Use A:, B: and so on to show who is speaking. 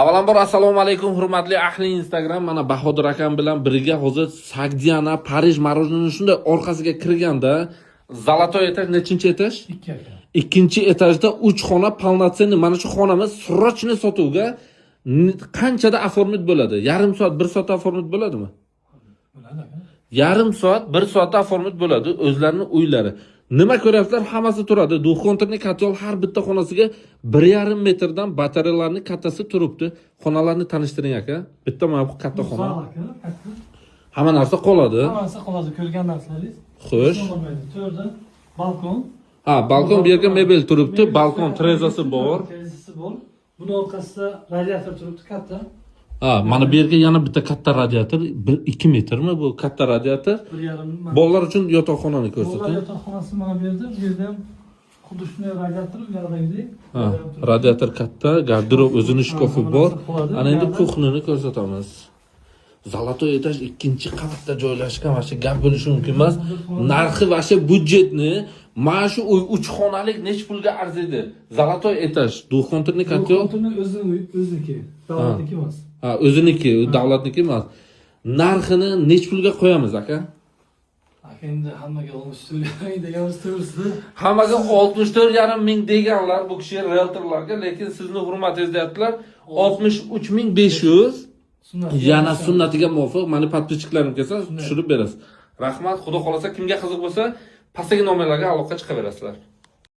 A: Avvalambor assalomu alaykum hurmatli ahli Instagram. Mana Bahodir akam bilan birga hozir Sagdiana Parij marojini shunday orqasiga kirganda Zolotoy etaj nechinchi etaj?
B: 2 aka.
A: Ikkinchi etajda 3 xona polnotseniy. Mana shu xonamiz srochniy sotuvga qanchada oformit bo'ladi? Yarim soat, 1 soatda oformit bo'ladimi?
B: Bo'ladi aka.
A: Yarim soat, 1 soatda oformit bo'ladi. O'zlarining uylari. Nima ko'ryapsizlar? Hammasi turadi. Duxontirni katyol har bitta xonasiga 1,5 metrdan batareyalarning kattasi turibdi. Xonalarni tanishtiring aka. Bitta mana bu katta xona. Hamma narsa qoladi.
B: Hammasi qoladi, ko'rgan narsalaringiz.
A: Xo'sh.
B: To'rda balkon.
A: Ha, balkon bu yerga mebel turibdi. Balkon trezasi bor.
B: Trezasi bor. Buni orqasida radiator turibdi katta.
A: Ha, mana bu yerga yana bitta katta radiator, 2 metrmi bu katta radiator?
B: 1,5.
A: Bolalar uchun yotoqxonani
B: Bolalar
A: ko'rsating.
B: yotoqxonasi mana bu yerda. Bu yerda ham xuddi shunday radiator uyoqdagidek.
A: Ha, radiator katta, garderob o'zining shkofi bor. Ana endi kuxnyani ko'rsatamiz. Zolotoy etaj 2-qavatda joylashgan, vasha gap bo'lishi mumkin emas. Narxi vasha budjetni mana shu uy 3 xonalik nech pulga arziydi? Zolotoy etaj, duxontirni katyol.
B: Duxontirni o'ziniki, davlatniki emas.
A: Ha, o'ziniki, davlatniki emas. Narxini nech pulga qo'yamiz aka?
B: Aka endi hammaga 64 deganimiz to'g'risida.
A: Hammaga 64,5 ming deganlar bu kishi realtorlarga, lekin sizni hurmatingiz deyaptilar 63,500. Yana sunnatiga muvofiq meni podpischiklarim kelsa tushirib berasiz. Rahmat, xudo xolasa kimga qiziq bo'lsa, pastdagi nomerlarga aloqa chiqaverasizlar.